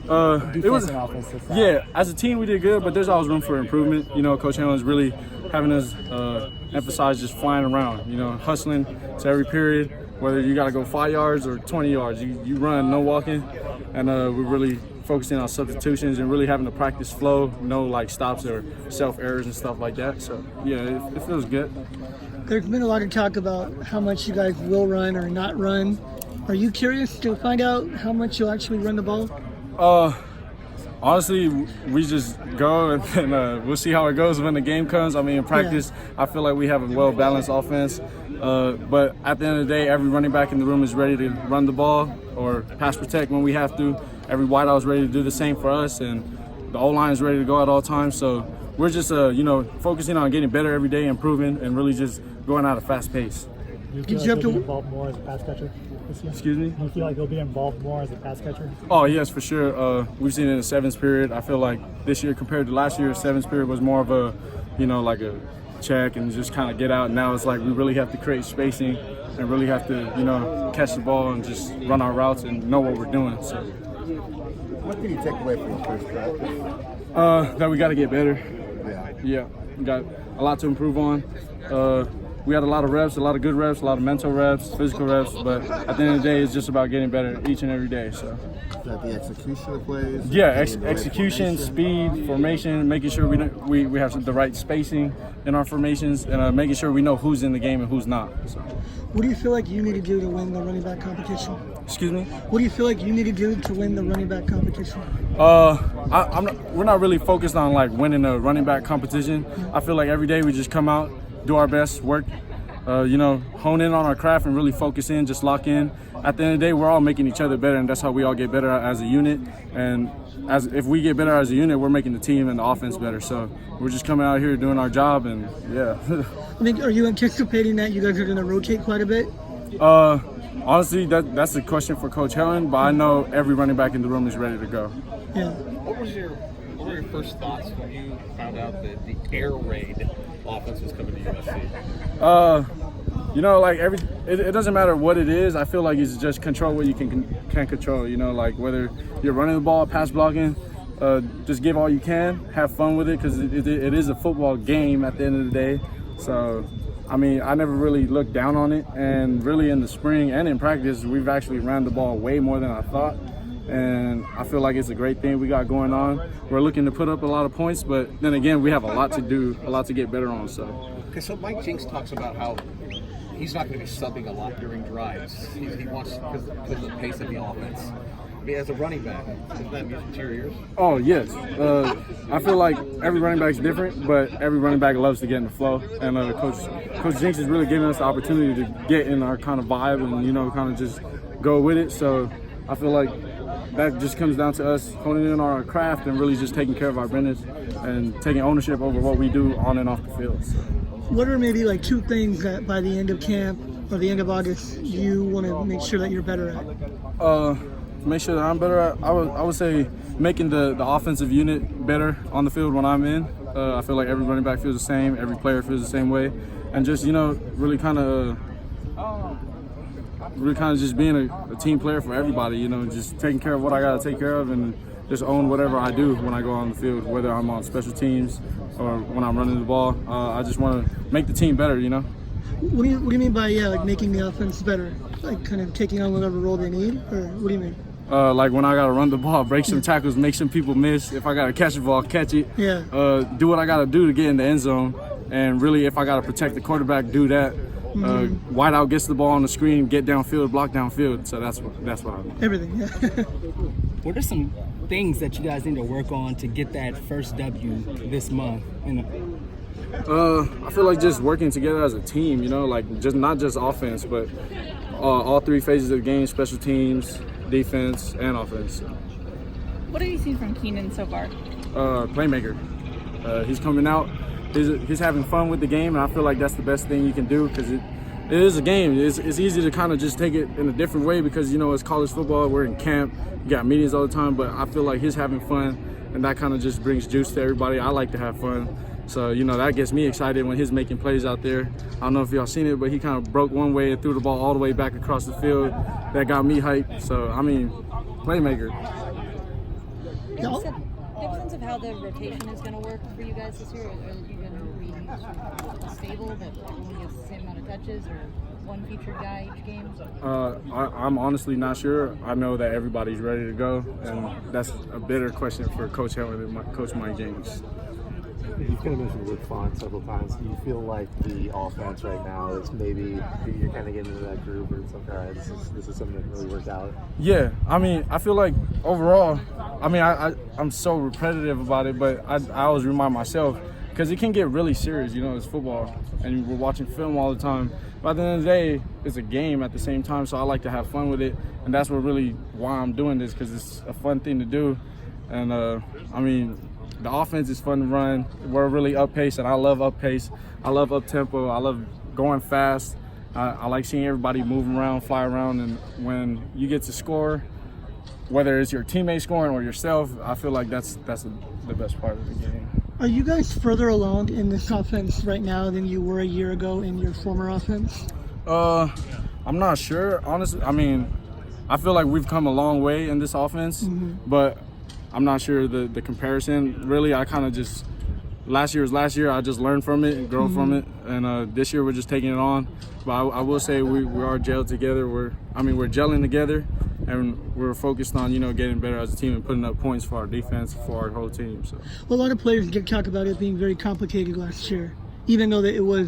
It was yeah. As a team, we did good, but there's always room for improvement. You know, Coach Hamlin's really having us emphasize just flying around. You know, hustling to every period. Whether you got to go 5 yards or 20 yards, you run, no walking, and we're really focusing on substitutions and really having to practice flow, no like stops or self errors and stuff like that. So yeah, it feels good. There's been a lot of talk about how much you guys will run or not run. Are you curious to find out how much you'll actually run the ball? Honestly, we just go and we'll see how it goes when the game comes. I mean, in practice, I feel like we have a well-balanced offense. But at the end of the day, every running back in the room is ready to run the ball or pass protect when we have to. Every wideout is ready to do the same for us, and the O-line is ready to go at all times. So we're just, focusing on getting better every day, improving, and really just going at a fast pace. Do you feel like you'll be involved more as a pass catcher this year? Excuse me? Do you feel like you'll be involved more as a pass catcher? Oh, yes, for sure. We've seen it in the seventh period. I feel like this year compared to last year, seventh period was more of a, like a check and just kind of get out. Now it's like we really have to create spacing and really have to, catch the ball and just run our routes and know what we're doing. So. What did you take away from the first practice? That we got to get better. Yeah, we got a lot to improve on. We had a lot of reps, a lot of good reps, a lot of mental reps, physical reps, but at the end of the day, it's just about getting better each and every day. So. Is that the execution of plays? Yeah, execution, speed, formation, making sure we have the right spacing in our formations, and making sure we know who's in the game and who's not. So. What do you feel like you need to do to win the running back competition? Excuse me? What do you feel like you need to do to win the running back competition? We're not really focused on like winning a running back competition. I feel like every day we just come out, do our best, work, hone in on our craft and really focus in, just lock in. At the end of the day, we're all making each other better, and that's how we all get better as a unit. And if we get better as a unit, we're making the team and the offense better. So we're just coming out here doing our job, and yeah. Are you anticipating that you guys are going to rotate quite a bit? Honestly, that's a question for Coach Helen, but I know every running back in the room is ready to go. Yeah. What were your first thoughts when you found out that the air raid offense was coming to USC? It doesn't matter what it is. I feel like it's just control what you can control. Like whether you're running the ball, pass blocking, just give all you can, have fun with it, because it is a football game at the end of the day. So, I mean, I never really looked down on it, and really in the spring and in practice, we've actually ran the ball way more than I thought. And I feel like it's a great thing we got going on. We're looking to put up a lot of points, but then again, we have a lot to do, a lot to get better on. So. Okay, so Mike Jinks talks about how he's not going to be subbing a lot during drives. He wants because of the pace of the offense. I mean, as a running back, is that music to your ears? Oh yes, I feel like every running back's different, but every running back loves to get in the flow. And Coach Jinks is really giving us the opportunity to get in our kind of vibe and kind of just go with it. So I feel like that just comes down to us honing in on our craft and really just taking care of our business and taking ownership over what we do on and off the field. So. What are maybe like 2 things that by the end of camp or the end of August you want to make sure that you're better at? Make sure that I'm better at, I would say making the offensive unit better on the field when I'm in. I feel like every running back feels the same, every player feels the same way, and just really kind of just being a team player for everybody. Just taking care of what I got to take care of and just own whatever I do when I go on the field, whether I'm on special teams or when I'm running the ball. I just want to make the team better. What do you mean by like making the offense better? Like kind of taking on whatever role they need, or what do you mean? Like when I gotta run the ball, break some tackles, make some people miss. If I gotta catch the ball, catch it. Yeah. Do what I gotta do to get in the end zone, and really, if I gotta protect the quarterback, do that. Wideout gets the ball on the screen, get downfield, block downfield. So that's what I want. Everything. Yeah. What are some things that you guys need to work on to get that first W this month? I feel like just working together as a team. Like just not just offense, but all 3 phases of the game: special teams, defense, and offense. What have you seen from Keenan so far? Playmaker. He's coming out. He's having fun with the game, and I feel like that's the best thing you can do, because it is a game. It's easy to kind of just take it in a different way because, it's college football. We're in camp. You got meetings all the time, but I feel like he's having fun, and that kind of just brings juice to everybody. I like to have fun. So, that gets me excited when he's making plays out there. I don't know if y'all seen it, but he kind of broke one way and threw the ball all the way back across the field. That got me hyped. So, I mean, playmaker. Do you have a sense of how the rotation is going to work for you guys this year? Are you going to be stable, that everyone gets the same amount of touches, or one featured guy each game? I'm honestly not sure. I know that everybody's ready to go, and that's a better question for Coach Heller than Coach Mike James. You kind of mentioned Luke Font several times. Do you feel like the offense right now is maybe you're kind of getting into that groove where it's like, all right, this is something that really worked out? Yeah, I mean, I feel like overall, I mean, I'm so repetitive about it, but I always remind myself, because it can get really serious, you know, it's football, and we're watching film all the time. But at the end of the day, it's a game at the same time, so I like to have fun with it, and that's what really why I'm doing this, because it's a fun thing to do. And, I mean, the offense is fun to run. We're really up pace, and I love up pace. I love up tempo. I love going fast. I like seeing everybody move around, fly around, and when you get to score, whether it's your teammate scoring or yourself, I feel like that's the best part of the game. Are you guys further along in this offense right now than you were a year ago in your former offense? I'm not sure, honestly. I mean, I feel like we've come a long way in this offense, but I'm not sure the comparison. Really, I kind of just last year was last year. I just learned from it and grow from it, and this year we're just taking it on. But I will say we are gelled together. We're gelling together, and we're focused on getting better as a team and putting up points for our defense, for our whole team. So Well, a lot of players did talk about it being very complicated last year, even though that it was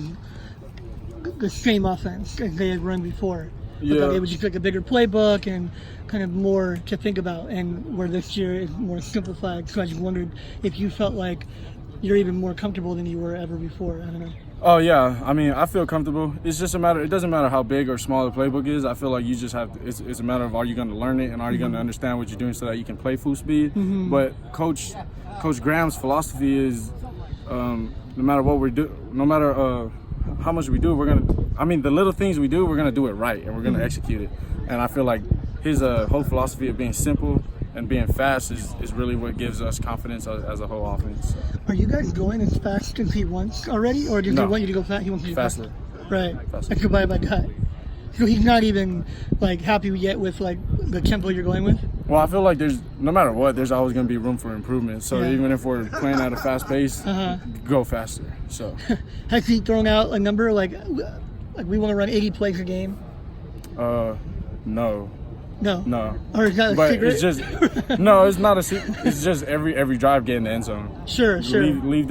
the same offense as they had run before. But it was just like a bigger playbook and kind of more to think about, and where this year is more simplified. So I just wondered if you felt like you're even more comfortable than you were ever before. I don't know. Oh yeah, I mean, I feel comfortable. It's just a matter. It doesn't matter how big or small the playbook is. I feel like you just have to. It's a matter of, are you going to learn it, and are you going to understand what you're doing so that you can play full speed. But Coach Graham's philosophy is, no matter what we do, no matter how much we do, the little things we do, we're gonna do it right, and we're gonna execute it. And I feel like his whole philosophy of being simple and being fast is really what gives us confidence as a whole offense. Are you guys going as fast as he wants already, or does he want you to go fast? He wants you to go faster. Right. Faster. Let's go by gut. So he's not even like happy yet with like the tempo you're going with. Well, I feel like no matter what, there's always going to be room for improvement. So even if we're playing at a fast pace, go faster. So has he thrown out a number like we want to run 80 plays a game? No. No. Or is that a but secret? It's just no. It's not a secret. It's just every drive get in the end zone. Sure. Leave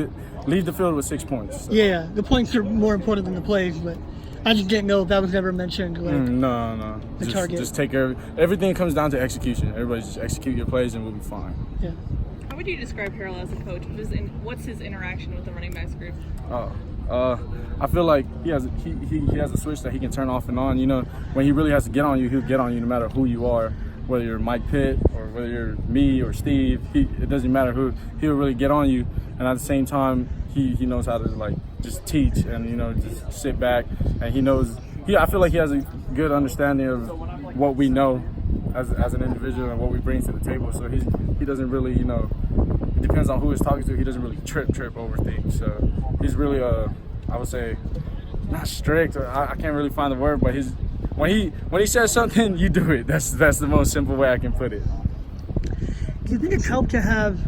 the field with 6 points. So. Yeah. The points are more important than the plays, but I just didn't know if that was ever mentioned. Like, no. The target. Just take everything comes down to execution. Everybody just execute your plays and we'll be fine. Yeah. How would you describe Harold as a coach? What's his interaction with the running backs group? I feel like he has a switch that he can turn off and on. When he really has to get on you, he'll get on you no matter who you are, whether you're Mike Pitt or whether you're me or Steve. It doesn't matter who. He'll really get on you, and at the same time, he knows how to just teach and just sit back, and he knows. I feel like he has a good understanding of what we know as an individual and what we bring to the table. So he doesn't really it depends on who he's talking to. He doesn't really trip over things. So he's really I would say not strict. Or I can't really find the word, but when he says something, you do it. That's the most simple way I can put it. Do you think it's helped to have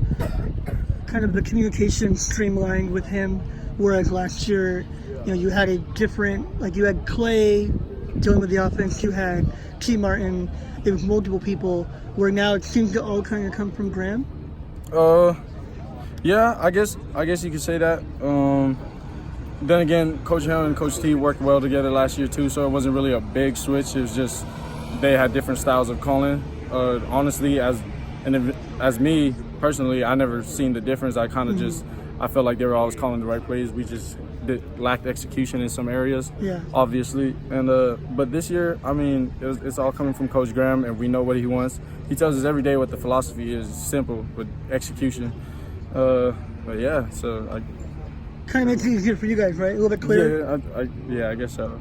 kind of the communication streamlined with him, whereas last year, you had a different, you had Clay dealing with the offense, you had T. Martin, it was multiple people, where now it seems to all kind of come from Graham? Yeah, I guess you could say that. Then again, Coach Hill and Coach T worked well together last year too, so it wasn't really a big switch. It was just they had different styles of calling. Honestly, as me personally, I never seen the difference. I kind of I felt like they were always calling the right plays. We just lacked execution in some areas, obviously. And but this year, I mean, it's all coming from Coach Graham, and we know what he wants. He tells us every day what the philosophy is. Simple, but execution. But yeah, so kind of makes it easier for you guys, right? A little bit clearer. Yeah, I guess so.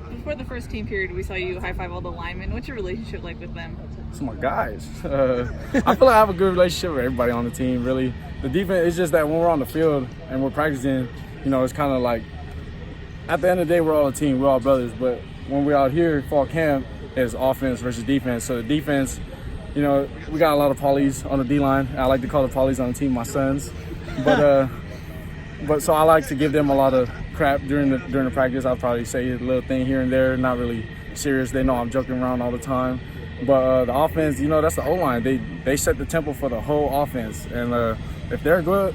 Before the first team period, we saw you high-five all the linemen. What's your relationship like with them? It's my guys. I feel like I have a good relationship with everybody on the team, really. The defense, it's just that when we're on the field and we're practicing, it's kind of like, at the end of the day, we're all a team, we're all brothers. But when we're out here, fall camp, it's offense versus defense. So the defense, you know, we got a lot of polys on the D-line. I like to call the polys on the team my sons. But so I like to give them a lot of crap during the practice. I'll probably say a little thing here and there, not really serious. They know I'm joking around all the time. But the offense, you know, that's the O-line. They set the tempo for the whole offense. And if they're good,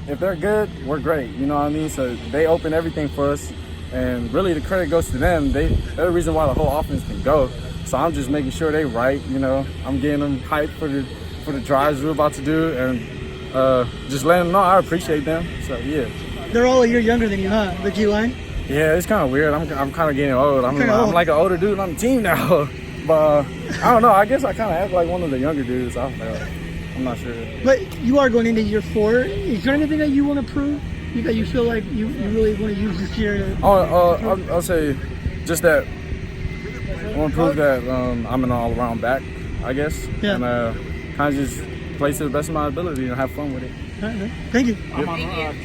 we're great. You know what I mean? So they open everything for us. And really the credit goes to them. They're the reason why the whole offense can go. So I'm just making sure they right, you know. I'm getting them hyped for the drives we're about to do, and just letting them know I appreciate them. So yeah. They're all a year younger than you, huh? The D-line? Yeah, it's kind of weird. I'm kind of getting old. I'm like an older dude on the team now. But I don't know. I guess I kind of act like one of the younger dudes. I'm not sure. But you are going into year 4. Is there anything that you want to prove that you feel like you really want to use this year? I'll say just that I want to prove that I'm an all-around back, I guess. Yeah. And kind of just play to the best of my ability and have fun with it. All right, man. Thank you. Thank you.